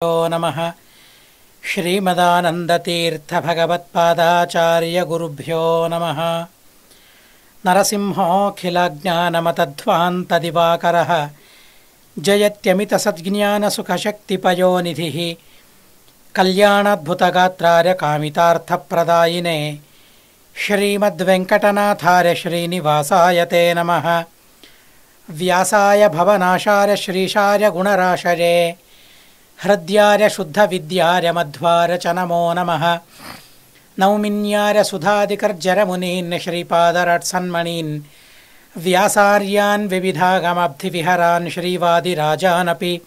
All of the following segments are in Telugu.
नमः। श्रीमदानन्दतीर्थभगवत्पादाचार्यगुरुभ्यो नमः। नरसिंहोऽखिलज्ञानमतध्वान्तदिवाकरः जयत्यमितसद्ज्ञानसुखशक्तिपयोनिधिः कल्याणाद्भुतगात्रार्य कामितार्थप्रदायिने श्रीमद्वेङ्कटनाथार्य श्रीनिवासाय ते नमः। व्यासाय भवनाशाय श्रीशाय गुणराशये हृद्यार्य शुद्धविद्यार्य मध्वार्य च नमो नमः। नौमिन्यार्य सुधादिकर्जरमुनीन् श्रीपादरट्सन्मणीन् व्यासार्यान् विविधागमब्धिविहरान् श्रीवादिराजानपि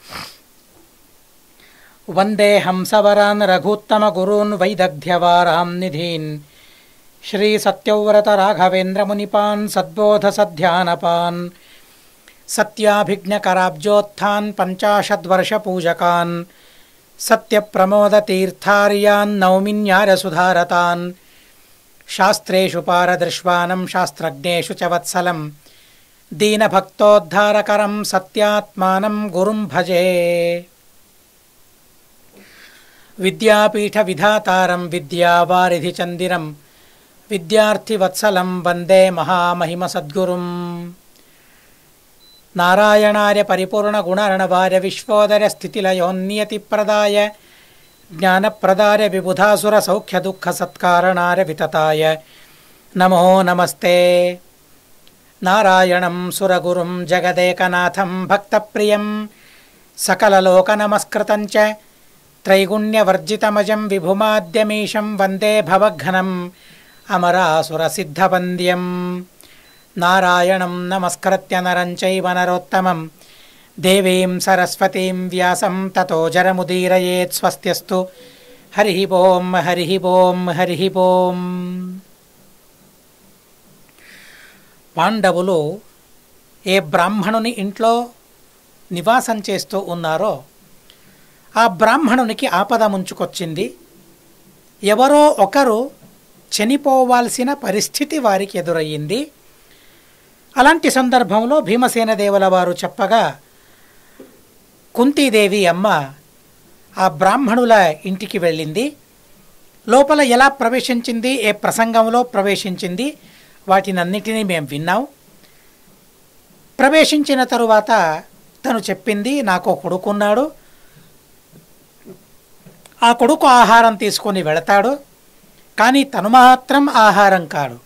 वन्दे हंसवरान् रघूत्तमगुरून् वैदग्ध्यवारां निधीन् श्रीसत्यव्रतराघवेन्द्रमुनिपान् सद्बोधसध्यानपान् सत्याभिज्ञकराब्जोत्थान् पञ्चाशद्वर्षपूजकान् सत्यप्रमोदतीर्थार्यान् नौमिन्यार्यसुधारतान् शास्त्रेषु पारदृश्वानं शास्त्रज्ञेषु च वत्सलं दीनभक्तोद्धारकरं सत्यात्मानं गुरुं भजे। विद्यापीठविधातारं विद्यावारिधिचन्दिरं विद्यार्थिवत्सलं वन्दे महामहिमसद्गुरुम्। नारायणार्य परिपूर्णगुणार्णवार्य विश्वोदय स्थितिलयोन्नियतिप्रदाय ज्ञानप्रदाय विबुधासुरसौख्यदुःखसत्कारणार्य वितताय नमो नमस्ते। नारायणं सुरगुरुं जगदेकनाथं भक्तप्रियं सकललोकनमस्कृतं च त्रैगुण्यवर्जितमजं विभुमाद्यमीशं वन्दे भवघ्नम् अमरासुरसिद्धवन्द्यम्। नारायणं नमस्कृत्य नरं चैव नरोत्तमं देवीं सरस्वतीं व्यासं ततो जरमुदीरयेत्। स्वस्त्यस्तु हरिः ओं हरिः ओं हरिः ओं। పాండవులు ఏ బ్రాహ్మణుని ఇంట్లో నివాసం చేస్తూ ఉన్నారో ఆ బ్రాహ్మణునికి ఆపద ముంచుకొచ్చింది. ఎవరో ఒకరు చనిపోవాల్సిన పరిస్థితి వారికి ఎదురయ్యింది. అలాంటి సందర్భంలో భీమసేన దేవుల వారు చెప్పగా కుంతీదేవి అమ్మ ఆ బ్రాహ్మణుల ఇంటికి వెళ్ళింది. లోపల ఎలా ప్రవేశించింది, ఏ ప్రసంగంలో ప్రవేశించింది, వాటినన్నిటినీ మేము విన్నాం. ప్రవేశించిన తరువాత తను చెప్పింది, నాకు కొడుకున్నాడు, ఆ కొడుకు ఆహారం తీసుకొని వెళతాడు, కానీ తను మాత్రం ఆహారం కాడు.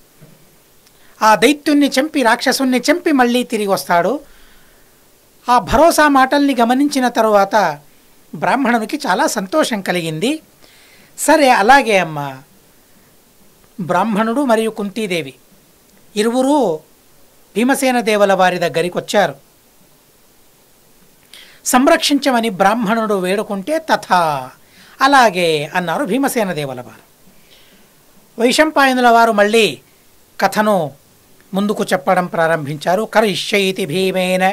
ఆ దైత్యుణ్ణి చంపి రాక్షసుణ్ణి చంపి మళ్ళీ తిరిగి వస్తాడు. ఆ భరోసా మాటల్ని గమనించిన తరువాత బ్రాహ్మణునికి చాలా సంతోషం కలిగింది. సరే అలాగే అమ్మ. బ్రాహ్మణుడు మరియు కుంతీదేవి ఇరువురు భీమసేన దేవుల వారి దగ్గరికి వచ్చారు. సంరక్షించమని బ్రాహ్మణుడు వేడుకుంటే తథా అలాగే అన్నారు భీమసేన దేవుల వారు. వైశంపాయనుల వారు మళ్ళీ కథను ముందుకు చెప్పడం ప్రారంభించారు. కరిష్యైతి భీమేన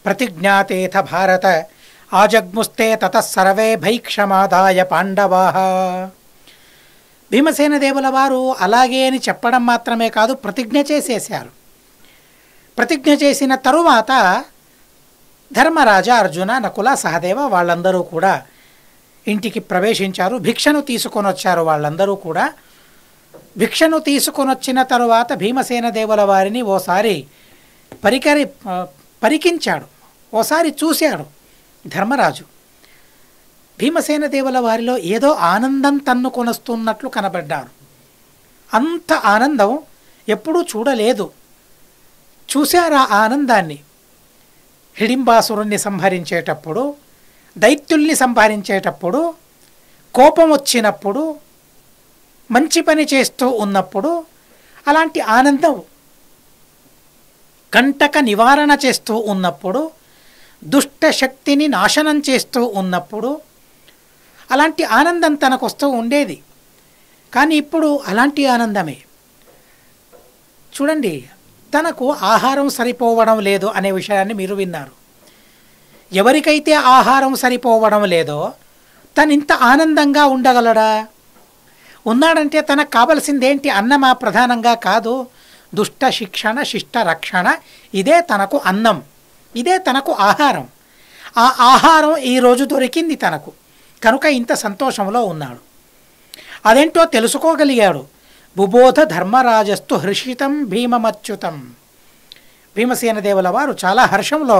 ప్రతిజ్ఞాతేథ భారత ఆజగ్ముస్తే తతః సర్వే భైక్షమాదాయ పాండవాః. భీమసేన దేవుల వారు అలాగే అని చెప్పడం మాత్రమే కాదు, ప్రతిజ్ఞ చేసేశారు. ప్రతిజ్ఞ చేసిన తరువాత ధర్మరాజ, అర్జున, నకుల, సహదేవ వాళ్ళందరూ కూడా ఇంటికి ప్రవేశించారు. భిక్షను తీసుకొని వచ్చారు. వాళ్ళందరూ కూడా భిక్షను తీసుకొనొచ్చిన తరువాత భీమసేన దేవుల వారిని ఓసారి పరికించాడు, ఓసారి చూశాడు ధర్మరాజు. భీమసేన దేవుల వారిలో ఏదో ఆనందం తన్నుకొనొస్తున్నట్లు కనబడ్డారు. అంత ఆనందం ఎప్పుడూ చూడలేదు. చూశారు ఆ ఆనందాన్ని. హిడింబాసురుణ్ణి సంహరించేటప్పుడు, దైత్యుల్ని సంహరించేటప్పుడు, కోపం వచ్చినప్పుడు, మంచి పని చేస్తూ ఉన్నప్పుడు అలాంటి ఆనందం, కంటక నివారణ చేస్తూ ఉన్నప్పుడు, దుష్ట శక్తిని నాశనం చేస్తూ ఉన్నప్పుడు అలాంటి ఆనందం తనకు వస్తూ ఉండేది. కానీ ఇప్పుడు అలాంటి ఆనందమే. చూడండి, తనకు ఆహారం సరిపోవడం లేదు అనే విషయాన్ని మీరు విన్నారు. ఎవరికైతే ఆహారం సరిపోవడం లేదో తనింత ఆనందంగా ఉండగలడా? ఉన్నాడంటే తనకు కావలసిందేంటి? అన్నమా ప్రధానంగా కాదు. దుష్ట శిక్షణ, శిష్ట రక్షణ, ఇదే తనకు అన్నం, ఇదే తనకు ఆహారం. ఆ ఆహారం ఈరోజు దొరికింది తనకు. కనుక ఇంత సంతోషంలో ఉన్నాడు. అదేంటో తెలుసుకోగలిగాడు. బుబోధ ధర్మరాజస్తు హర్షితం భీమమచ్యుతం. భీమసేన దేవుల వారు చాలా హర్షంలో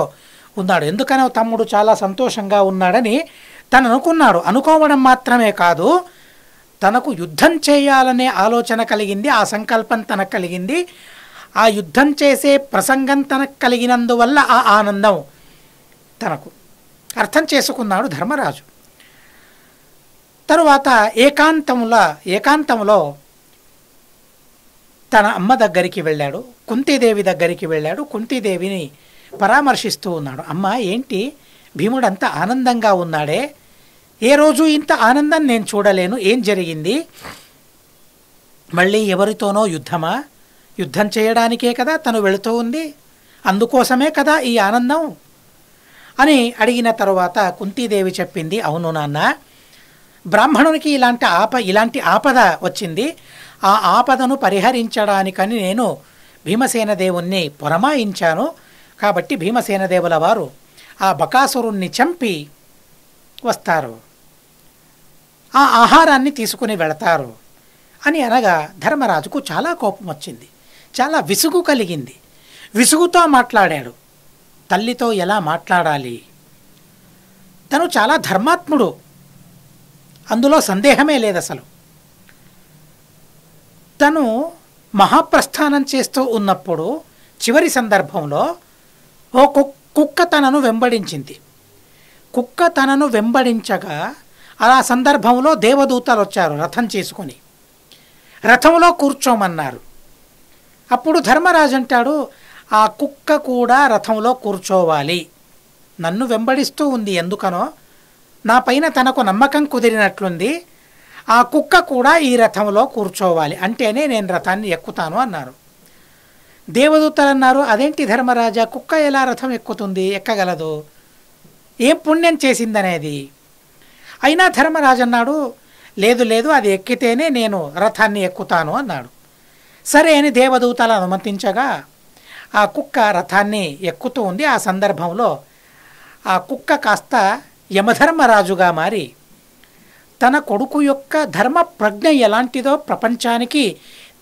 ఉన్నాడు. ఎందుకనో తమ్ముడు చాలా సంతోషంగా ఉన్నాడని తను అనుకున్నాడు. అనుకోవడం మాత్రమే కాదు, తనకు యుద్ధం చేయాలనే ఆలోచన కలిగింది, ఆ సంకల్పం తనకు కలిగింది. ఆ యుద్ధం చేసే ప్రసంగం తనకు కలిగినందువల్ల ఆ ఆనందం తనకు అర్థం చేసుకున్నాడు ధర్మరాజు. తరువాత ఏకాంతంలో తన అమ్మ దగ్గరికి వెళ్ళాడు, కుంతీదేవి దగ్గరికి వెళ్ళాడు. కుంతీదేవిని పరామర్శిస్తూ ఉన్నాడు. అమ్మ, ఏంటి భీముడు అంత ఆనందంగా ఉన్నాడే, ఏ రోజు ఇంత ఆనందం నేను చూడలేను, ఏం జరిగింది? మళ్ళీ ఎవరితోనో యుద్ధమా? యుద్ధం చేయడానికే కదా తను వెళుతూ ఉంది, అందుకోసమే కదా ఈ ఆనందం అని అడిగిన తరువాత కుంతీదేవి చెప్పింది, అవును నాన్న, బ్రాహ్మణునికి ఇలాంటి ఆపద వచ్చింది. ఆ ఆపదను పరిహరించడానికని నేను భీమసేన దేవుణ్ణి పురమాయించాను. కాబట్టి భీమసేన దేవుల వారు ఆ బకాసురుణ్ణి చంపి వస్తారు, ఆ ఆహారాన్ని తీసుకుని వెళతారు అని అనగా ధర్మరాజుకు చాలా కోపం వచ్చింది, చాలా విసుగు కలిగింది. విసుగుతో మాట్లాడాడు. తల్లితో ఎలా మాట్లాడాలి? తను చాలా ధర్మాత్ముడు, అందులో సందేహమే లేదు. అసలు తను మహాప్రస్థానం చేస్తూ ఉన్నప్పుడు చివరి సందర్భంలో ఓ కుక్క తనను వెంబడించింది. కుక్క తనను వెంబడించగా ఆ సందర్భంలో దేవదూతలు వచ్చారు రథం చేసుకొని, రథంలో కూర్చోమన్నారు. అప్పుడు ధర్మరాజు అంటాడు, ఆ కుక్క కూడా రథంలో కూర్చోవాలి, నన్ను వెంబడిస్తూ ఉంది ఎందుకనో, నా పైన తనకు నమ్మకం కుదిరినట్లుంది, ఆ కుక్క కూడా ఈ రథంలో కూర్చోవాలి, అంటేనే నేను రథాన్ని ఎక్కుతాను అన్నారు. దేవదూతలు అన్నారు, అదేంటి ధర్మరాజా, కుక్క ఎలా రథం ఎక్కుతుంది, ఎక్కగలదు, ఏం పుణ్యం చేసిందనేది. అయినా ధర్మరాజు అన్నాడు, లేదు లేదు, అది ఎక్కితేనే నేను రథాన్ని ఎక్కుతాను అన్నాడు. సరే అని దేవదూతలు అనుమతించగా ఆ కుక్క రథాన్ని ఎక్కుతూ ఉంది. ఆ సందర్భంలో ఆ కుక్క కాస్త యమధర్మరాజుగా మారి తన కొడుకు యొక్క ధర్మ ప్రజ్ఞ ఎలాంటిదో ప్రపంచానికి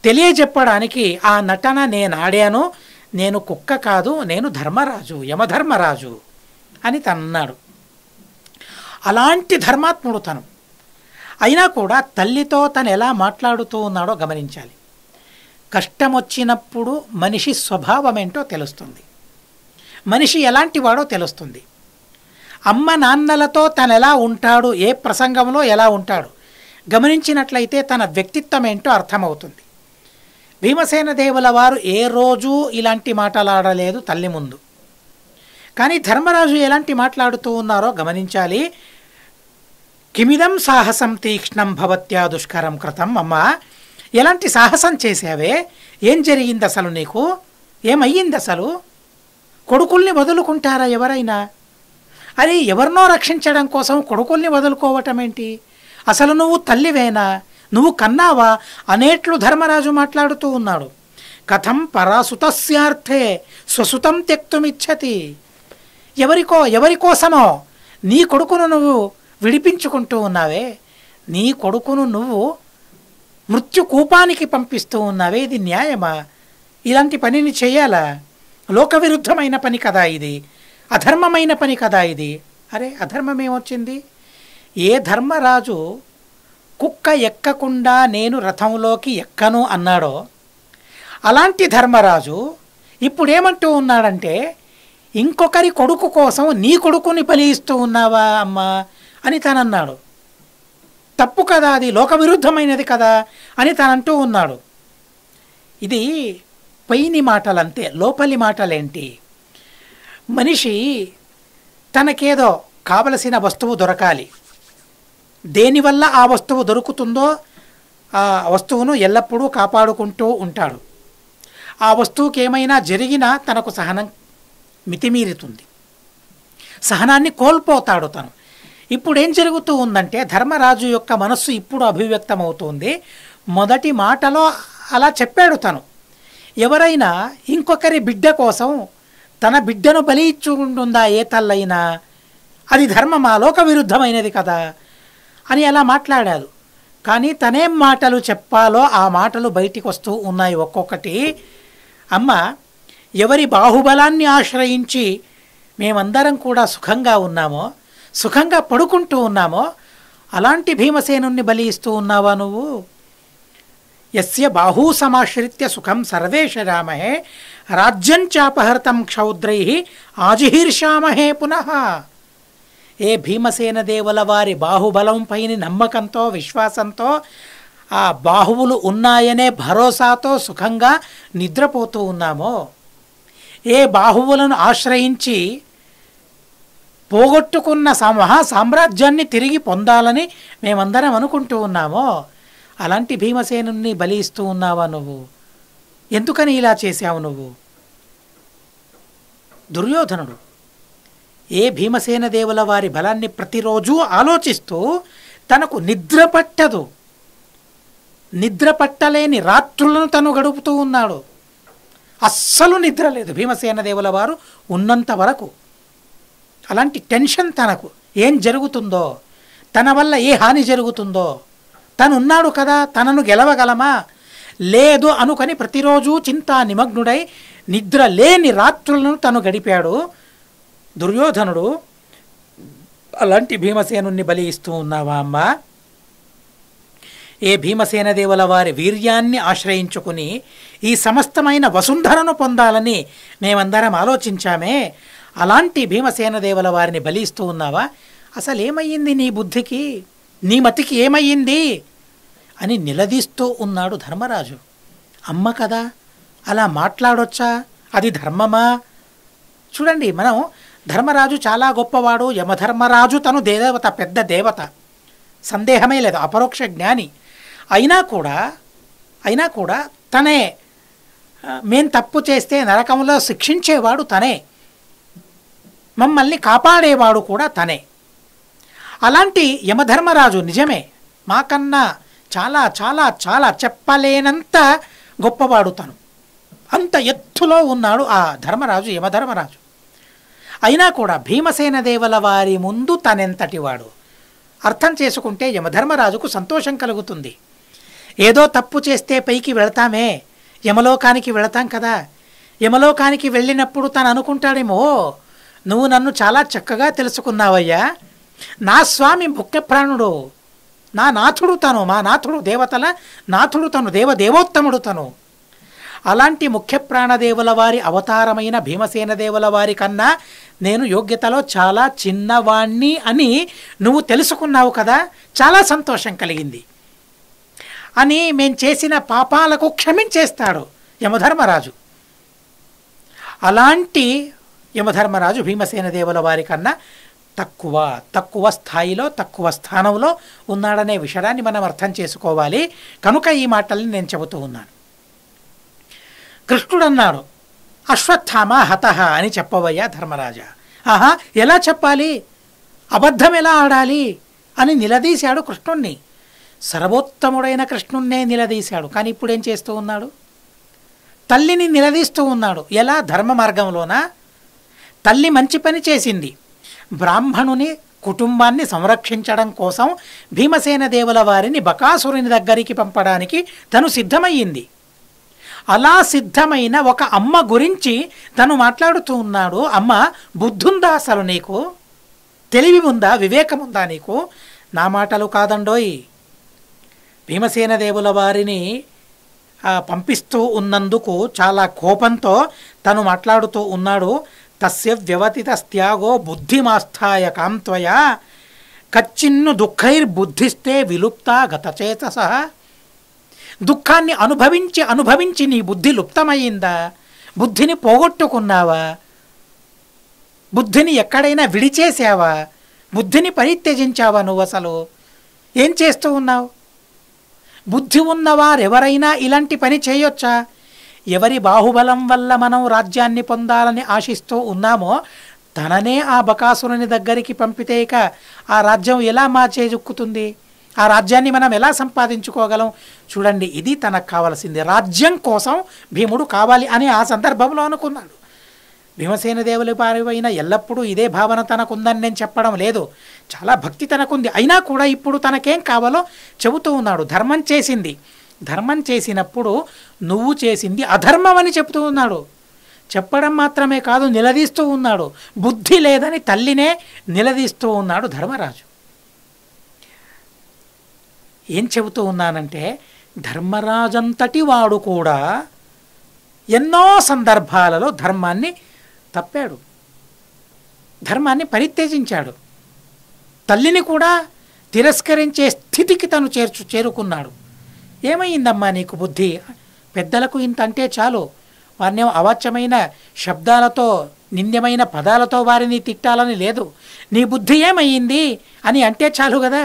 తెలియజెప్పడానికి ఆ నటన నేను ఆడాను, నేను కుక్క కాదు, నేను ధర్మరాజు, యమధర్మరాజు అని తనన్నాడు. అలాంటి ధర్మాత్ముడు తను. అయినా కూడా తల్లితో తను ఎలా మాట్లాడుతూ ఉన్నాడో గమనించాలి. కష్టం వచ్చినప్పుడు మనిషి స్వభావం ఏంటో తెలుస్తుంది, మనిషి ఎలాంటి వాడో తెలుస్తుంది. అమ్మ నాన్నలతో తను ఎలా ఉంటాడు, ఏ ప్రసంగంలో ఎలా ఉంటాడు గమనించినట్లయితే తన వ్యక్తిత్వం ఏంటో అర్థమవుతుంది. భీమసేన దేవుల వారు ఏ రోజు ఇలాంటి మాటలాడలేదు తల్లి ముందు, కానీ ధర్మరాజు ఎలాంటి మాట్లాడుతూ ఉన్నారో గమనించాలి. కిమిదం సాహసం తీక్ష్ణం భవత్యా దుష్కరం కృతం. అమ్మ, ఎలాంటి సాహసం చేసావే, ఏం జరిగింది అసలు, నీకు ఏమయ్యింది అసలు? కొడుకుల్ని వదులుకుంటారా ఎవరైనా? అరే, ఎవరినో రక్షించడం కోసం కొడుకుల్ని వదులుకోవటం ఏంటి? అసలు నువ్వు తల్లివేనా, నువ్వు కన్నావా అనేట్లు ధర్మరాజు మాట్లాడుతూ ఉన్నాడు. కథం పరాసుతస్యార్థే స్వసుతం త్యక్తుమిచ్చతి. ఎవరికోసమో నీ కొడుకును నువ్వు విడిపించుకుంటూ ఉన్నావే, నీ కొడుకును నువ్వు మృత్యుకూపానికి పంపిస్తూ ఉన్నావే, ఇది న్యాయమా? ఇలాంటి పనిని చేయాలా? లోకవిరుద్ధమైన పని కదా ఇది, అధర్మమైన పని కదా ఇది. అరే, అధర్మం ఏమొచ్చింది? ఏ ధర్మరాజు కుక్క ఎక్కకుండా నేను రథంలోకి ఎక్కను అన్నాడో అలాంటి ధర్మరాజు ఇప్పుడేమంటూ ఉన్నాడంటే, ఇంకొకరి కొడుకు కోసం నీ కొడుకుని బలిస్తూ ఉన్నావా అమ్మా అని తనన్నాడు. తప్పు కదా, అది లోకవిరుద్ధమైనది కదా అని తనంటూ ఉన్నాడు. ఇది పైని మాటలంతే, లోపలి మాటలేంటి? మనిషి తనకేదో కావలసిన వస్తువు దొరకాలి, దేనివల్ల ఆ వస్తువు దొరుకుతుందో ఆ వస్తువును ఎల్లప్పుడూ కాపాడుకుంటూ ఉంటాడు. ఆ వస్తువుకి ఏమైనా జరిగినా తనకు సహనం మితిమీరుతుంది, సహనాన్ని కోల్పోతాడు తను. ఇప్పుడు ఏం జరుగుతూ ఉందంటే, ధర్మరాజు యొక్క మనస్సు ఇప్పుడు అభివ్యక్తమవుతుంది. మొదటి మాటలో అలా చెప్పాడు తను. ఎవరైనా ఇంకొకరి బిడ్డ కోసం తన బిడ్డను బలి ఇచ్చుకుంటుందా ఏ తల్లైనా? అది ధర్మమా? లోక విరుద్ధమైనది కదా. అని అలా మాట్లాడారు. కానీ తనేం మాటలు చెప్పాలో ఆ మాటలు బయటికి వస్తూ ఉన్నాయి ఒక్కొక్కటి. అమ్మ, ఎవరి బాహుబలాన్ని ఆశ్రయించి మేమందరం కూడా సుఖంగా ఉన్నామో, సుఖంగా పడుకుంటూ ఉన్నామో, అలాంటి భీమసేనుణ్ణి బలి ఇస్తూ ఉన్నావా నువ్వు? యస్య బాహూ సమాశ్రిత్య సుఖం సర్వేషరామహే రాజ్యం చాపహృతం క్షౌద్రై ఆజిహీర్షామహే పునః. ఏ భీమసేన దేవుల వారి బాహుబలం పైన నమ్మకంతో, విశ్వాసంతో, ఆ బాహువులు ఉన్నాయనే భరోసాతో సుఖంగా నిద్రపోతూ ఉన్నామో, ఏ బాహువులను ఆశ్రయించి పోగొట్టుకున్న మహా సామ్రాజ్యాన్ని తిరిగి పొందాలని మేమందరం అనుకుంటూ ఉన్నామో, అలాంటి భీమసేనుణ్ణి బలి ఇస్తూ ఉన్నావా నువ్వు? ఎందుకని ఇలా చేశావు నువ్వు? దుర్యోధనుడు ఏ భీమసేన దేవుల వారి బలాన్ని ప్రతిరోజు ఆలోచిస్తూ తనకు నిద్ర పట్టదు, నిద్ర పట్టలేని రాత్రులను తను గడుపుతూ ఉన్నాడు. అస్సలు నిద్ర లేదు భీమసేన దేవుల వారు ఉన్నంత వరకు. అలాంటి టెన్షన్ తనకు. ఏం జరుగుతుందో, తన వల్ల ఏ హాని జరుగుతుందో, తను ఉన్నాడు కదా, తనను గెలవగలమా లేదు అనుకొని ప్రతిరోజు చింతా నిమగ్నుడై నిద్ర లేని రాత్రులను తను గడిపాడు దుర్యోధనుడు. అలాంటి భీమసేనుణ్ణి బలి ఇస్తూ ఉన్నావా అమ్మా? ఏ భీమసేన దేవుల వారి వీర్యాన్ని ఆశ్రయించుకుని ఈ సమస్తమైన వసుంధరను పొందాలని మేమందరం ఆలోచించామే, అలాంటి భీమసేన దేవుల వారిని బలిస్తూ ఉన్నావా? అసలు ఏమయ్యింది నీ బుద్ధికి, నీ మతికి ఏమయ్యింది అని నిలదీస్తూ ఉన్నాడు ధర్మరాజు. అమ్మ కదా, అలా మాట్లాడొచ్చా? అది ధర్మమా? చూడండి, మనం ధర్మరాజు చాలా గొప్పవాడు, యమధర్మరాజు తను దేవత, పెద్ద దేవత, సందేహమే లేదు, అపరోక్ష జ్ఞాని. అయినా కూడా తనే మేం తప్పు చేస్తే నరకంలో శిక్షించేవాడు తనే, మమ్మల్ని కాపాడేవాడు కూడా తనే. అలాంటి యమధర్మరాజు నిజమే మాకన్నా చాలా చాలా చాలా చెప్పలేనంత గొప్పవాడు తను. అంత ఎత్తులో ఉన్నాడు ఆ ధర్మరాజు, యమధర్మరాజు. అయినా కూడా భీమసేన దేవుల వారి ముందు తనెంతటివాడు. అర్థం చేసుకుంటే యమధర్మరాజుకు సంతోషం కలుగుతుంది. ఏదో తప్పు చేస్తే పైకి వెళతామే, యమలోకానికి వెళతాం కదా, యమలోకానికి వెళ్ళినప్పుడు తను అనుకుంటాడేమో, నువ్వు నన్ను చాలా చక్కగా తెలుసుకున్నావయ్యా, నా స్వామి ముఖ్య ప్రాణుడు, నా నాథుడు తను, మా నాథుడు, దేవతల నాథుడు తను, దేవోత్తముడు తను. అలాంటి ముఖ్య ప్రాణదేవుల వారి అవతారమైన భీమసేన దేవుల వారి కన్నా నేను యోగ్యతలో చాలా చిన్నవాణ్ణి అని నువ్వు తెలుసుకున్నావు కదా, చాలా సంతోషం కలిగింది అని మేం చేసిన పాపాలకు క్షమించేస్తాడు యమధర్మరాజు. అలాంటి యమధర్మరాజు భీమసేన దేవుల వారి కన్నా తక్కువ స్థాయిలో, తక్కువ స్థానంలో ఉన్నాడనే విషయాన్ని మనం అర్థం చేసుకోవాలి. కనుక ఈ మాటల్ని నేను చెబుతూ ఉన్నాను. కృష్ణుడు అన్నాడు, అశ్వత్థామ హతః అని చెప్పవయ్యా ధర్మరాజా. ఆహా, ఎలా చెప్పాలి, అబద్ధం ఎలా ఆడాలి అని నిలదీశాడు కృష్ణుణ్ణి. సర్వోత్తముడైన కృష్ణుణ్ణే నిలదీశాడు. కానీ ఇప్పుడు ఏం చేస్తూ ఉన్నాడు? తల్లిని నిలదీస్తూ ఉన్నాడు. ఎలా? ధర్మ మార్గంలోనా? తల్లి మంచి పని చేసింది. బ్రాహ్మణుని కుటుంబాన్ని సంరక్షించడం కోసం భీమసేన దేవుల వారిని బకాసురుని దగ్గరికి పంపడానికి తను సిద్ధమయ్యింది. అలా సిద్ధమైన ఒక అమ్మ గురించి తను మాట్లాడుతూ ఉన్నాడు. అమ్మ, బుద్ధుందా అసలు నీకు? తెలివి ఉందా? వివేకముందా నీకు? నా మాటలు కాదండోయ్. భీమసేన దేవుల వారిని పంపిస్తూ ఉన్నందుకు చాలా కోపంతో తను మాట్లాడుతూ ఉన్నాడు. తస్య వ్యవతితస్త్యాగో బుద్ధిమాస్థాయ కాంత్వయా కచ్చిన్ను దుఃఖైర్బుద్ధిస్తే విలుప్తా గతచేతసః. దుఃఖాన్ని అనుభవించి నీ బుద్ధి లుప్తమయ్యిందా? బుద్ధిని పోగొట్టుకున్నావా? బుద్ధిని ఎక్కడైనా విడిచేసావా? బుద్ధిని పరిత్యజించావా? నువ్వు అసలు ఏం చేస్తూ ఉన్నావు? బుద్ధి ఉన్నవారెవరైనా ఇలాంటి పని చేయొచ్చా? ఎవరి బాహుబలం వల్ల మనం రాజ్యాన్ని పొందాలని ఆశిస్తూ ఉన్నామో తననే ఆ బకాసురుని దగ్గరికి పంపితే ఇక ఆ రాజ్యం ఎలా మా చేజుక్కుతుంది? ఆ రాజ్యాన్ని మనం ఎలా సంపాదించుకోగలం? చూడండి, ఇది తనకు కావాల్సింది. రాజ్యం కోసం భీముడు కావాలి అని ఆ సందర్భంలో అనుకున్నాడు. భీమసేన దేవుల వారిపైన ఎల్లప్పుడూ ఇదే భావన తనకుందని నేను చెప్పడం లేదు. చాలా భక్తి తనకుంది, అయినా కూడా ఇప్పుడు తనకేం కావాలో చెబుతూ ఉన్నాడు. ధర్మం చేసింది, ధర్మం చేసినప్పుడు నువ్వు చేసింది అధర్మం అని చెబుతూ ఉన్నాడు. చెప్పడం మాత్రమే కాదు, నిలదీస్తూ ఉన్నాడు. బుద్ధి లేదని తల్లినే నిలదీస్తూ ఉన్నాడు ధర్మరాజు. ఏం చెబుతూ ఉన్నానంటే, ధర్మరాజంతటి వాడు కూడా ఎన్నో సందర్భాలలో ధర్మాన్ని తప్పాడు, ధర్మాన్ని పరిత్యజించాడు. తల్లిని కూడా తిరస్కరించే స్థితికి తను చేరుకున్నాడు. ఏమైందమ్మా నీకు బుద్ధి? పెద్దలకు ఇంత అంటే చాలు, వారిని అవాచ్యమైన శబ్దాలతో నింద్యమైన పదాలతో వారిని తిట్టాలని లేదు. నీ బుద్ధి ఏమయ్యింది అని అంటే చాలు కదా,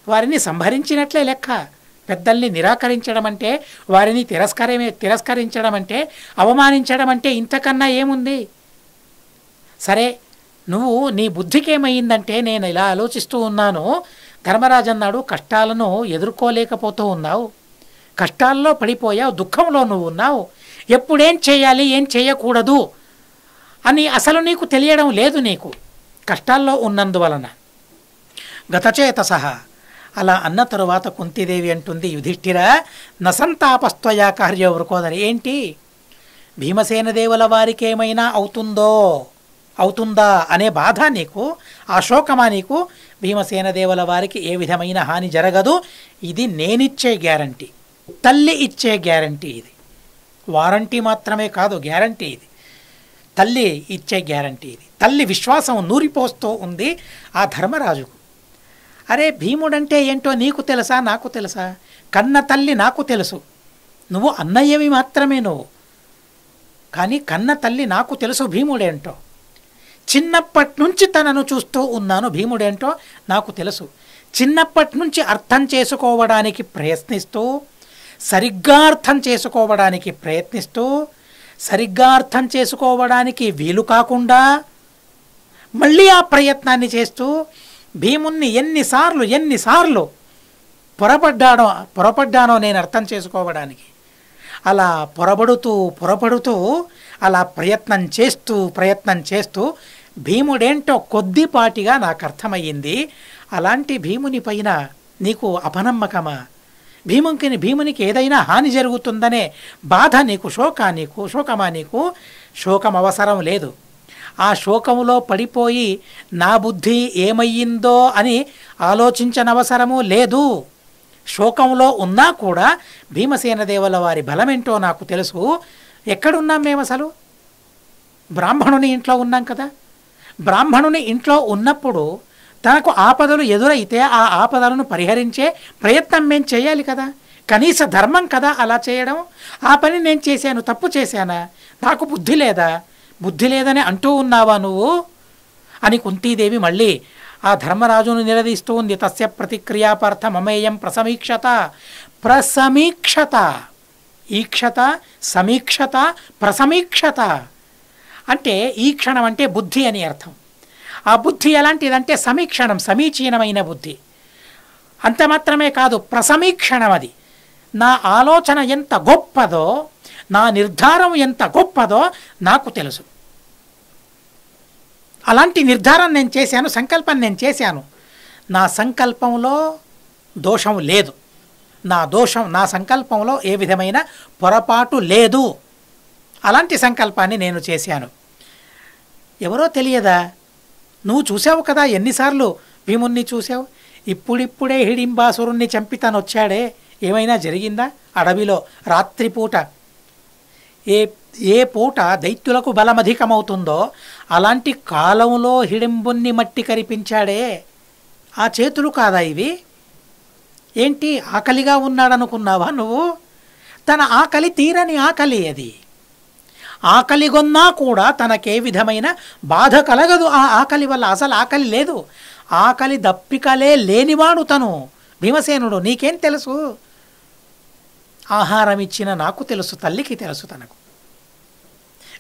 వారిని సంహరించినట్లే లెక్క. పెద్దల్ని నిరాకరించడం అంటే, వారిని తిరస్కరించడం అంటే, అవమానించడం అంటే ఇంతకన్నా ఏముంది? సరే, నువ్వు నీ బుద్ధికి ఏమయ్యిందంటే, నేను ఇలా ఆలోచిస్తూ ఉన్నాను. ధర్మరాజు అన్నాడు, కష్టాలను ఎదుర్కోలేకపోతూ ఉన్నావు, కష్టాల్లో పడిపోయావు, దుఃఖంలో నువ్వు ఉన్నావు. ఎప్పుడేం చేయాలి, ఏం చేయకూడదు అని అసలు నీకు తెలియడం లేదు. నీకు కష్టాల్లో ఉన్నందువలన గతచేత సహా. అలా అన్న తరువాత కుంతీదేవి అంటుంది, యుధిష్ఠిరా నసంతాపస్త్వయా కార్య వృకోదరి. ఏంటి, భీమసేన దేవుల వారికి ఏమైనా అవుతుందా అనే బాధ నీకు, ఆ శోకమా నీకు? భీమసేన దేవుల వారికి ఏ విధమైన హాని జరగదు. ఇది నేనిచ్చే గ్యారంటీ, తల్లి ఇచ్చే గ్యారంటీ. ఇది వారంటీ మాత్రమే కాదు, గ్యారంటీ. ఇది తల్లి ఇచ్చే గ్యారంటీ. ఇది తల్లి విశ్వాసం నూరిపోస్తూ ఉంది ఆ ధర్మరాజుకు. అరే, భీముడంటే ఏంటో నీకు తెలుసా, నాకు తెలుసా? కన్న తల్లి నాకు తెలుసు, నువ్వు అన్నయ్యవి మాత్రమే నువ్వు, కానీ కన్న తల్లి నాకు తెలుసు భీముడేంటో. చిన్నప్పటి నుంచి తనను చూస్తూ ఉన్నాను, భీముడేంటో నాకు తెలుసు. చిన్నప్పటి నుంచి అర్థం చేసుకోవడానికి ప్రయత్నిస్తూ, సరిగ్గా అర్థం చేసుకోవడానికి ప్రయత్నిస్తూ, సరిగ్గా అర్థం చేసుకోవడానికి వీలు కాకుండా మళ్ళీ ఆ ప్రయత్నాన్ని చేస్తూ, భీముణ్ణి ఎన్నిసార్లు పొరపడ్డానో నేను అర్థం చేసుకోవడానికి. అలా పొరపడుతూ అలా ప్రయత్నం చేస్తూ భీముడేంటో కొద్దిపాటిగా నాకు అర్థమయ్యింది. అలాంటి భీముని పైన నీకు అపనమ్మకమా? భీమునికి ఏదైనా హాని జరుగుతుందనే బాధ నీకు, శోకమా నీకు? శోకం అవసరం లేదు. ఆ శోకంలో పడిపోయి నా బుద్ధి ఏమయ్యిందో అని ఆలోచించనవసరము లేదు. శోకంలో ఉన్నా కూడా భీమసేన దేవుల వారి బలమేంటో నాకు తెలుసు. ఎక్కడున్నాం మేము? అసలు బ్రాహ్మణుని ఇంట్లో ఉన్నాం కదా. బ్రాహ్మణుని ఇంట్లో ఉన్నప్పుడు తనకు ఆపదలు ఎదురైతే ఆ ఆపదలను పరిహరించే ప్రయత్నం మేము చేయాలి కదా. కనీస ధర్మం కదా అలా చేయడం. ఆ పని నేను చేశాను, తప్పు చేశానా? నాకు బుద్ధి లేదా? బుద్ధి లేదని అంటూ ఉన్నావా నువ్వు అని కుంతీదేవి మళ్ళీ ఆ ధర్మరాజును నిలదీస్తూ ఉంది. తస్య ప్రతిక్రియాపార్థ మమేయం ప్రసమీక్షత ఈక్షత, సమీక్షత, ప్రసమీక్షత అంటే ఈక్షణం అంటే బుద్ధి అని అర్థం. ఆ బుద్ధి ఎలాంటిదంటే సమీక్షణం, సమీచీనమైన బుద్ధి. అంత మాత్రమే కాదు, ప్రసమీక్షణం. అది నా ఆలోచన ఎంత గొప్పదో, నా నిర్ధారం ఎంత గొప్పదో నాకు తెలుసు. అలాంటి నిర్ధారం నేను చేశాను, సంకల్పం నేను చేశాను. నా సంకల్పంలో దోషం లేదు, నా సంకల్పంలో ఏ విధమైన పొరపాటు లేదు. అలాంటి సంకల్పాన్ని నేను చేశాను. ఎవరో తెలియదా? నువ్వు చూసావు కదా, ఎన్నిసార్లు భీముణ్ణి చూసావు. ఇప్పుడిప్పుడే హిడింబాసురుణ్ణి చంపి తను వచ్చాడే, ఏమైనా జరిగిందా? అడవిలో రాత్రిపూట ఏ పూట దైత్యులకు బలమధికమవుతుందో అలాంటి కాలంలో హిడింబుణ్ణి మట్టి కరిపించాడే. ఆ చేతులు కాదా ఇవి? ఏంటి ఆకలిగా ఉన్నాడనుకున్నావా నువ్వు? తన ఆకలి తీరని ఆకలి అది. ఆకలిగొన్నా కూడా తనకే విధమైన బాధ కలగదు ఆ ఆకలి వల్ల. అసలు ఆకలి లేదు, ఆకలి దప్పికలే లేనివాడు తను భీమసేనుడు. నీకేం తెలుసు? ఆహారం ఇచ్చిన నాకు తెలుసు, తల్లికి తెలుసు. తనకు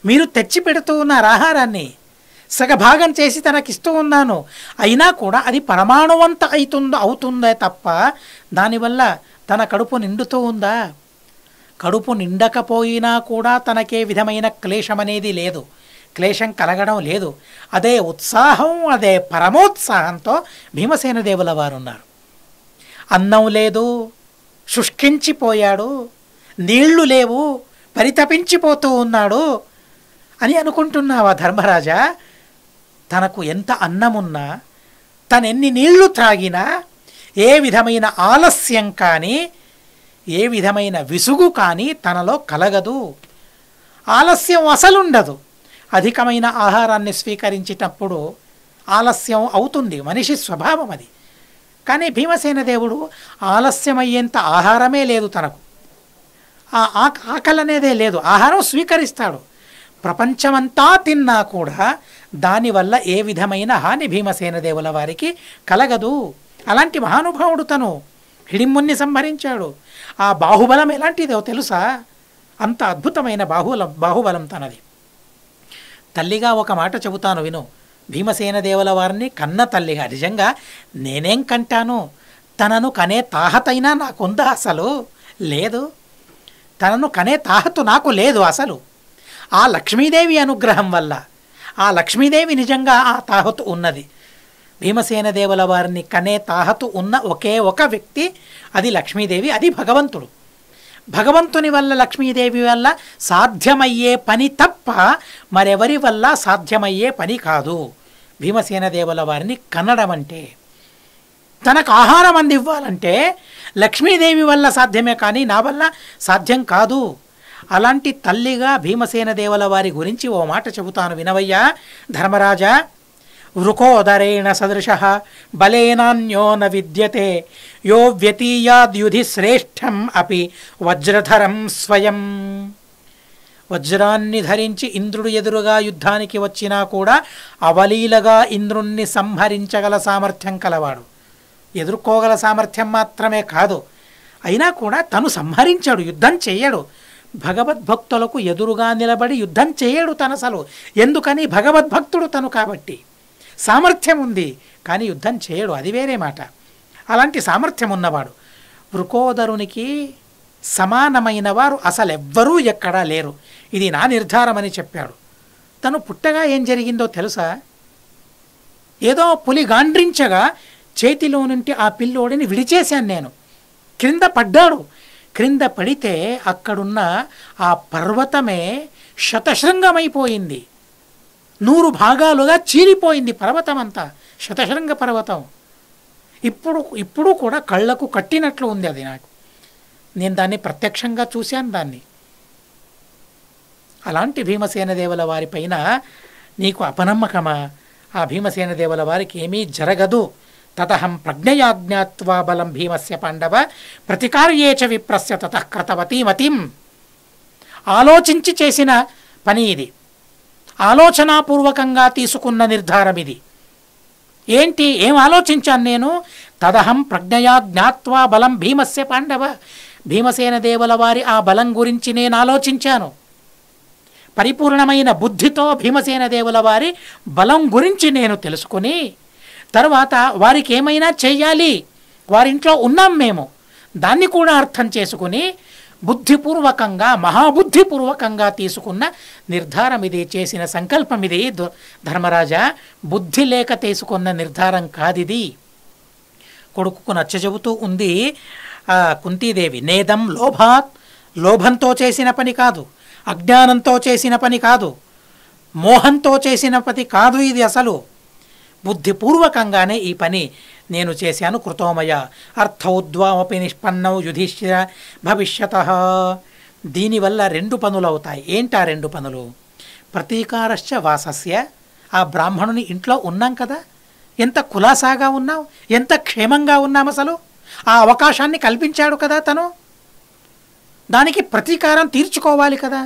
మీరు తెచ్చి పెడుతూ ఉన్నారు ఆహారాన్ని, సగభాగం చేసి తనకిస్తూ ఉన్నాను. అయినా కూడా అది పరమాణువంత అవుతుందే తప్ప దానివల్ల తన కడుపు నిండుతూ ఉందా? కడుపు నిండకపోయినా కూడా తనకే విధమైన క్లేశం అనేది లేదు. క్లేశం కలగడం లేదు. అదే ఉత్సాహం, అదే పరమోత్సాహంతో భీమసేన దేవుల వారు ఉన్నారు. అన్నం లేదు, శుష్కించిపోయాడు, నీళ్లు లేవు, పరితపించిపోతూ ఉన్నాడు అని అనుకుంటున్నావా ధర్మరాజా? తనకు ఎంత అన్నమున్నా, తనెన్ని నీళ్లు త్రాగినా ఏ విధమైన ఆలస్యం కానీ, ఏ విధమైన విసుగు కానీ తనలో కలగదు. ఆలస్యం అసలుండదు. అధికమైన ఆహారాన్ని స్వీకరించేటప్పుడు ఆలస్యం అవుతుంది, మనిషి స్వభావం అది. కానీ భీమసేన దేవుడు ఆలస్యమయ్యేంత ఆహారమే లేదు తనకు. ఆకలి అనేదే లేదు. ఆహారం స్వీకరిస్తాడు. ప్రపంచమంతా తిన్నా కూడా దానివల్ల ఏ విధమైన హాని భీమసేన దేవుల వారికి కలగదు. అలాంటి మహానుభావుడు తను. హిడింబుణ్ణి సంహరించాడు. ఆ బాహుబలం ఎలాంటిదో తెలుసా? అంత అద్భుతమైన బాహుబలం తనది. తల్లిగా ఒక మాట చెబుతాను విను. భీమసేన దేవుల వారిని కన్న తల్లిగా నిజంగా నేనేం కంటాను? తనను కనే తాహతైనా నాకుందా? అసలు లేదు. తనను కనే తాహతు నాకు లేదు అసలు. ఆ లక్ష్మీదేవి అనుగ్రహం వల్ల, ఆ లక్ష్మీదేవి నిజంగా ఆ తాహతు ఉన్నది. భీమసేన దేవుల వారిని కనే తాహతు ఉన్న ఒకే ఒక వ్యక్తి, అది లక్ష్మీదేవి, అది భగవంతుడు. భగవంతుని వల్ల, లక్ష్మీదేవి వల్ల సాధ్యమయ్యే పని తప్ప మరెవరి వల్ల సాధ్యమయ్యే పని కాదు భీమసేన దేవుల వారిని కనడం అంటే. తనకు ఆహారం అందివ్వాలంటే లక్ష్మీదేవి వల్ల సాధ్యమే కానీ నా వల్ల సాధ్యం కాదు. అలాంటి తల్లిగా భీమసేన దేవుల వారి గురించి ఓ మాట చెబుతాను వినవయ్యా ధర్మరాజా. వృకోదరేణ సదృశః బలేనాన్యో న విద్యతే యో వ్యతీయాద్యుధి శ్రేష్టం అపి వజ్రధరం స్వయం. వజ్రాన్ని ధరించి ఇంద్రుడు ఎదురుగా యుద్ధానికి వచ్చినా కూడా అవలీలగా ఇంద్రుణ్ణి సంహరించగల సామర్థ్యం కలవాడు. ఎదుర్కోగల సామర్థ్యం మాత్రమే కాదు, అయినా కూడా తను సంహరించాడు, యుద్ధం చెయ్యడు. భగవద్భక్తులకు ఎదురుగా నిలబడి యుద్ధం చేయడు తను అసలు. ఎందుకని? భగవద్భక్తుడు తను కాబట్టి. సామర్థ్యం ఉంది కానీ యుద్ధం చేయడు, అది వేరే మాట. అలాంటి సామర్థ్యం ఉన్నవాడు. వృకోదరునికి సమానమైన వారు అసలెవ్వరూ ఎక్కడా లేరు, ఇది నా నిర్ధారం అని చెప్పాడు. తను పుట్టగా ఏం జరిగిందో తెలుసా? ఏదో పులి గాండ్రించగా చేతిలో నుండి ఆ పిల్లోడిని విడిచేశాను నేను. క్రింద పడ్డాడు. క్రింద పడితే అక్కడున్న ఆ పర్వతమే శతశృంగమైపోయింది. 100 భాగాలుగా చీలిపోయింది పర్వతం అంతా, శతశృంగ పర్వతం. ఇప్పుడు కూడా కళ్ళకు కట్టినట్లు ఉంది అది నాకు. నేను దాన్ని ప్రత్యక్షంగా చూశాను దాన్ని. అలాంటి భీమసేన దేవుల వారిపైన నీకు అపనమ్మకమా? ఆ భీమసేన దేవుల వారికి ఏమీ జరగదు. తతహం ప్రజ్ఞయా జ్ఞాత్వా బలం భీమస్య పాండవ ప్రతికార్యే చ విప్రస్య తతః కృతవతీమతిం. ఆలోచించి చేసిన పని ఇది, ఆలోచనాపూర్వకంగా తీసుకున్న నిర్ధారం ఇది. ఏంటి? ఏం ఆలోచించాను నేను? తదహం ప్రజ్ఞయా జ్ఞాత్వా బలం భీమస్య పాండవ. భీమసేన దేవుల వారి ఆ బలం గురించి నేను ఆలోచించాను. పరిపూర్ణమైన బుద్ధితో భీమసేన దేవుల వారి బలం గురించి నేను తెలుసుకుని, తర్వాత వారికి ఏమైనా చెయ్యాలి, వారింట్లో ఉన్నాం మేము, దాన్ని కూడా అర్థం చేసుకుని బుద్ధిపూర్వకంగా, మహాబుద్ధిపూర్వకంగా తీసుకున్న నిర్ధారం ఇది, చేసిన సంకల్పం ఇది. ధర్మరాజా, బుద్ధి లేక తీసుకున్న నిర్ధారం కాదిది. కొడుకుకు నచ్చజెబుతూ ఉంది కుంతీదేవి. నేదం లోభాత్, లోభంతో చేసిన పని కాదు, అజ్ఞానంతో చేసిన పని కాదు, మోహంతో చేసిన పని కాదు ఇది. అసలు బుద్ధిపూర్వకంగానే ఈ పని నేను చేశాను. కృతోమయ అర్థౌద్వామపి నిష్పన్నౌ యుధిష్ఠిర భవిష్యతః. దీనివల్ల 2 పనులు అవుతాయి. ఏంటా 2 పనులు? ప్రతీకారశ్చ వాసస్య. ఆ బ్రాహ్మణుని ఇంట్లో ఉన్నాం కదా, ఎంత కులాసాగా ఉన్నాం, ఎంత క్షేమంగా ఉన్నాం. అసలు ఆ అవకాశాన్ని కల్పించాడు కదా తను. దానికి ప్రతీకారం తీర్చుకోవాలి కదా,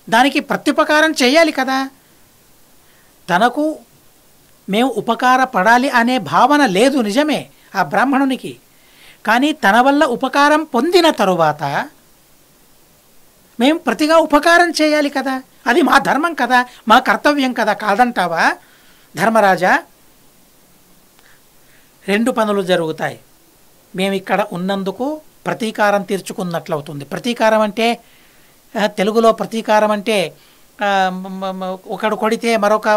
దానికి ప్రత్యుపకారం చేయాలి కదా. తనకు మేము ఉపకారపడాలి అనే భావన లేదు నిజమే ఆ బ్రాహ్మణునికి. కానీ తన వల్ల ఉపకారం పొందిన తరువాత మేము ప్రతిగా ఉపకారం చేయాలి కదా, అది మా ధర్మం కదా, మా కర్తవ్యం కదా. కాదంటావా ధర్మరాజా? 2 పనులు జరుగుతాయి. మేము ఇక్కడ ఉన్నందుకు ప్రతీకారం తీర్చుకున్నట్లవుతుంది. ప్రతీకారం అంటే, తెలుగులో ప్రతీకారం అంటే ఒకడు కొడితే మరొక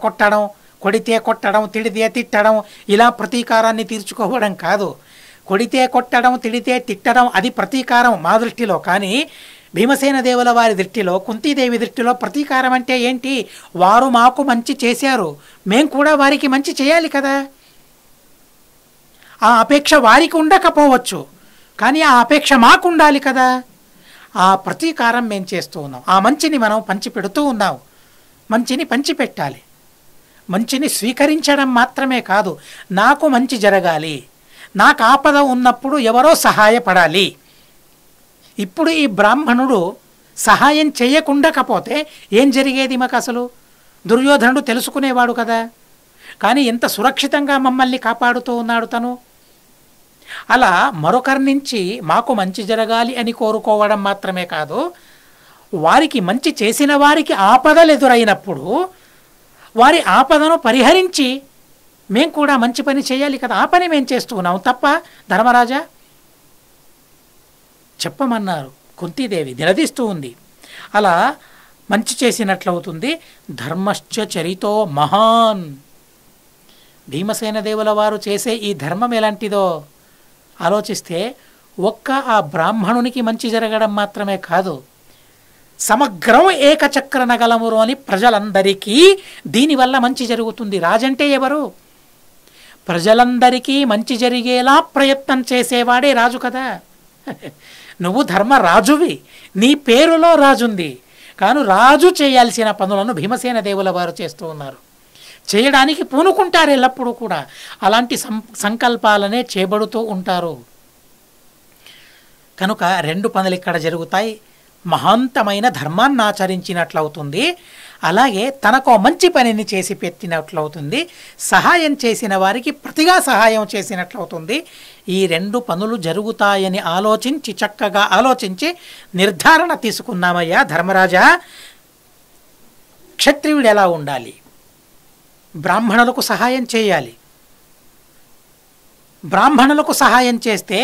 కొట్టడం, కొడితే కొట్టడం, తిడితే తిట్టడం, ఇలా ప్రతీకారాన్ని తీర్చుకోవడం కాదు. కొడితే కొట్టడం, తిడితే తిట్టడం అది ప్రతీకారం మా దృష్టిలో. కానీ భీమసేన దేవుల వారి దృష్టిలో, కుంతీదేవి దృష్టిలో ప్రతీకారం అంటే ఏంటి? వారు మాకు మంచి చేశారు, మేం కూడా వారికి మంచి చేయాలి కదా. ఆ అపేక్ష వారికి ఉండకపోవచ్చు, కానీ ఆ అపేక్ష మాకు ఉండాలి కదా. ఆ ప్రతీకారం మేము చేస్తూ ఉన్నాం. ఆ మంచిని మనం పంచిపెడుతూ ఉన్నాం. మంచిని పంచిపెట్టాలి. మంచిని స్వీకరించడం మాత్రమే కాదు, నాకు మంచి జరగాలి, నాకు ఆపద ఉన్నప్పుడు ఎవరో సహాయపడాలి. ఇప్పుడు ఈ బ్రాహ్మణుడు సహాయం చేయకుండకపోతే ఏం జరిగేది మాకు? అసలు దుర్యోధనుడు తెలుసుకునేవాడు కదా. కానీ ఎంత సురక్షితంగా మమ్మల్ని కాపాడుతూ ఉన్నాడు తను. అలా మరొకరి నుంచి మాకు మంచి జరగాలి అని కోరుకోవడం మాత్రమే కాదు, వారికి మంచి చేసిన వారికి ఆపదలు ఎదురైనప్పుడు వారి ఆపదను పరిహరించి మేం కూడా మంచి పని చేయాలి కదా. ఆ పని మేము చేస్తూ ఉన్నాం తప్ప ధర్మరాజా చెప్పమన్నారు. కుంతీదేవి నిలదీస్తూ ఉంది. అలా మంచి చేసినట్లవుతుంది. ధర్మశ్చ చరితో మహాన్. భీమసేన దేవుల వారు చేసే ఈ ధర్మం ఎలాంటిదో ఆలోచిస్తే ఒక్క ఆ బ్రాహ్మణునికి మంచి జరగడం మాత్రమే కాదు, సమగ్రం ఏకచక్ర నగలమురు అని ప్రజలందరికీ దీనివల్ల మంచి జరుగుతుంది. రాజంటే ఎవరు? ప్రజలందరికీ మంచి జరిగేలా ప్రయత్నం చేసేవాడే రాజు కదా. నువ్వు ధర్మరాజువి, నీ పేరులో రాజుంది. కాను రాజు చేయాల్సిన పనులను భీమసేన దేవుల వారు చేస్తూ ఉన్నారు. చేయడానికి పూనుకుంటారు ఎల్లప్పుడూ కూడా. అలాంటి సంకల్పాలనే చేబడుతూ ఉంటారు. కనుక రెండు పనులు ఇక్కడ జరుగుతాయి. మహాంతమైన ధర్మాన్ని ఆచరించినట్లవుతుంది, అలాగే తనకో మంచి పనిని చేసి పెట్టినట్లవుతుంది, సహాయం చేసిన వారికి ప్రతిగా సహాయం చేసినట్లవుతుంది. ఈ రెండు పనులు జరుగుతాయని ఆలోచించి, చక్కగా ఆలోచించి నిర్ధారణ తీసుకున్నామయ్యా ధర్మరాజా. క్షత్రియుడు ఎలా ఉండాలి? బ్రాహ్మణులకు సహాయం చేయాలి. బ్రాహ్మణులకు సహాయం చేస్తే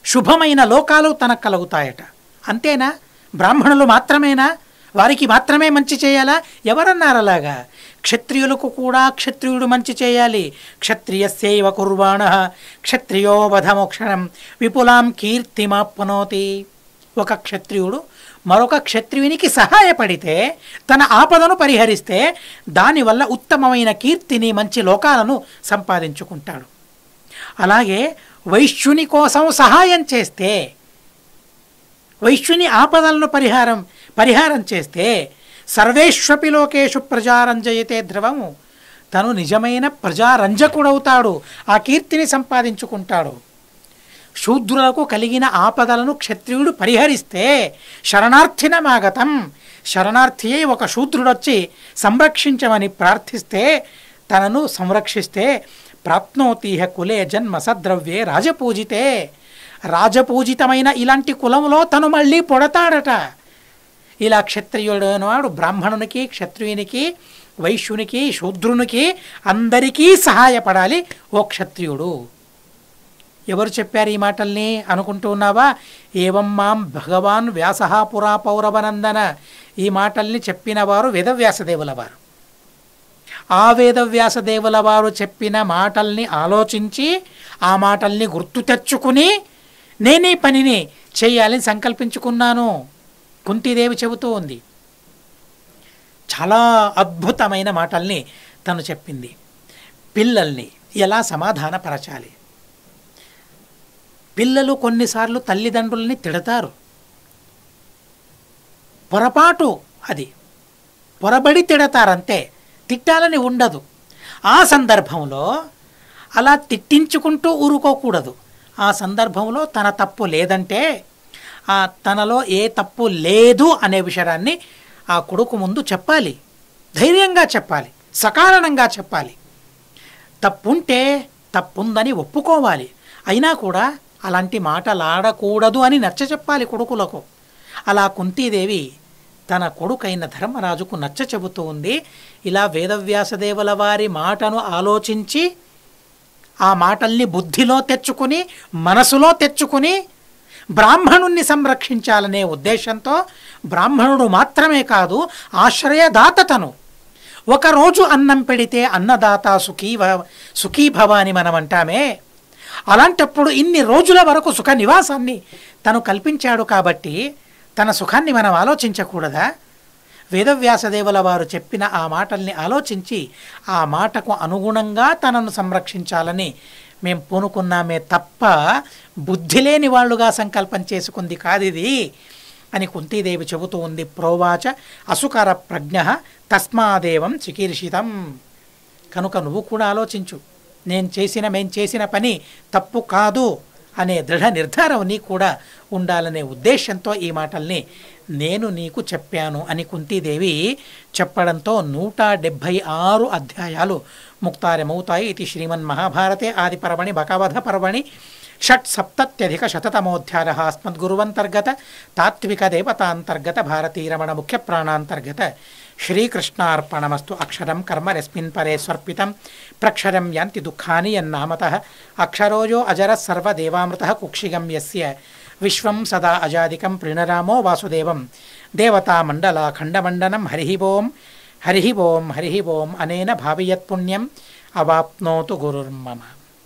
శుభమైన లోకాలు తనకు కలుగుతాయట. అంతేనా? బ్రాహ్మణులు మాత్రమేనా? వారికి మాత్రమే మంచి చేయాలా? ఎవరన్నారు అలాగా? క్షత్రియులకు కూడా క్షత్రియుడు మంచి చేయాలి. క్షత్రియస్యైవ కుర్వాణః క్షత్రియో వధమోక్షణం విపులాం కీర్తిమాప్నోతి. ఒక క్షత్రియుడు మరొక క్షత్రియునికి సహాయపడితే, తన ఆపదను పరిహరిస్తే దానివల్ల ఉత్తమమైన కీర్తిని, మంచి లోకాలను సంపాదించుకుంటాడు. అలాగే వైశ్యుని కోసం సహాయం చేస్తే, వైశ్యుని ఆపదలను పరిహారం చేస్తే సర్వేష్వపి లోకేషు ప్రజారంజయతే ధ్రువము. తను నిజమైన ప్రజారంజకుడవుతాడు, ఆ కీర్తిని సంపాదించుకుంటాడు. శూద్రులకు కలిగిన ఆపదలను క్షత్రియుడు పరిహరిస్తే శరణార్థినమాగతం. శరణార్థి అయి ఒక శూద్రుడొచ్చి సంరక్షించమని ప్రార్థిస్తే, తనను సంరక్షిస్తే ప్రాప్నోతీహ కులే జన్మ సద్రవ్యే రాజపూజితే. రాజపూజితమైన ఇలాంటి కులంలో తను మళ్ళీ పొడతాడట. ఇలా క్షత్రియుడు అనేవాడు బ్రాహ్మణునికి, క్షత్రియునికి, వైశ్యునికి, శూద్రునికి అందరికీ సహాయపడాలి ఓ క్షత్రియుడు. ఎవరు చెప్పారు ఈ మాటల్ని అనుకుంటూ ఉన్నావా? ఏవం మాం భగవాన్ వ్యాసః పురా పౌరవనందన. ఈ మాటల్ని చెప్పిన వారు వేదవ్యాసదేవుల వారు. ఆ వేదవ్యాసదేవుల వారు చెప్పిన మాటల్ని ఆలోచించి, ఆ మాటల్ని గుర్తు తెచ్చుకుని నేను ఈ పనిని చేయాలని సంకల్పించుకున్నాను. కుంతీదేవి చెబుతూ ఉంది. చాలా అద్భుతమైన మాటల్ని తను చెప్పింది. పిల్లల్ని ఎలా సమాధానపరచాలి? పిల్లలు కొన్నిసార్లు తల్లిదండ్రుల్ని తిడతారు. పొరపాటు అది, పొరబడి తిడతారంతే, తిట్టాలని ఉండదు. ఆ సందర్భంలో అలా తిట్టించుకుంటూ ఊరుకోకూడదు. ఆ సందర్భంలో తన తప్పు లేదంటే, తనలో ఏ తప్పు లేదు అనే విషయాన్ని ఆ కొడుకు ముందు చెప్పాలి. ధైర్యంగా చెప్పాలి, సకారణంగా చెప్పాలి. తప్పుంటే తప్పుందని ఒప్పుకోవాలి. అయినా కూడా అలాంటి మాటలాడకూడదు అని నచ్చచెప్పాలి కొడుకులకు. అలా కుంతీదేవి తన కొడుకైన ధర్మరాజుకు నచ్చ చెబుతూ ఉంది. ఇలా వేదవ్యాసదేవుల వారి మాటను ఆలోచించి, ఆ మాటల్ని బుద్ధిలో తెచ్చుకుని, మనసులో తెచ్చుకుని, బ్రాహ్మణుణ్ణి సంరక్షించాలనే ఉద్దేశంతో బ్రాహ్మణుడు మాత్రమే కాదు, ఆశ్రయదాతతను ఒకరోజు అన్నం పెడితే అన్నదాత సుఖీభవ అని మనం అంటామే, అలాంటప్పుడు ఇన్ని రోజుల వరకు సుఖ నివాసాన్ని తను కల్పించాడు కాబట్టి తన సుఖాన్ని మనం ఆలోచించకూడదా? వేదవ్యాసదేవుల వారు చెప్పిన ఆ మాటల్ని ఆలోచించి ఆ మాటకు అనుగుణంగా తనను సంరక్షించాలని మేము పూనుకున్నామే తప్ప బుద్ధి లేని వాళ్ళుగా సంకల్పం చేసుకుంది కాదు ఇది అని కుంతీదేవి చెబుతూ ఉంది. ప్రోవాచ అసుకర ప్రజ్ఞ తస్మాదేవం చికీర్షితం. కనుక నువ్వు కూడా ఆలోచించు, మేం చేసిన పని తప్పు కాదు అనే దృఢ నిర్ధారం నీకు కూడా ఉండాలనే ఉద్దేశంతో ఈ మాటల్ని నేను నీకు చెప్పాను అని కుంతీదేవి చెప్పడంతో 176 అధ్యాయాలు ముక్తారమవుతాయి. ఇది శ్రీమన్మహాభారతే ఆదిపర్వణి బకవధ పర్వణి షట్సప్తత్యధికశతతమోధ్యాయః అస్మద్గురువంతర్గత తాత్విక దేవతాంతర్గత భారతీరమణ ముఖ్య ప్రాణాంతర్గత శ్రీకృష్ణార్పణమస్తు. అక్షరం కర్మ రస్మిన్ పరే స్వర్పితం ప్రక్షరం యాంతి దుఃఖాని యన్నామతః అక్షరోజో అజరః సర్వదేవామృతః కుక్షిగం యస్య విశ్వం సదా అజాదికం ప్రణరామో వాసుదేవం దేవతామండలాఖండమండనం. హరి ఓం అనేన భావయత్పుణ్యం అవాప్నోతు గురుర్మమ.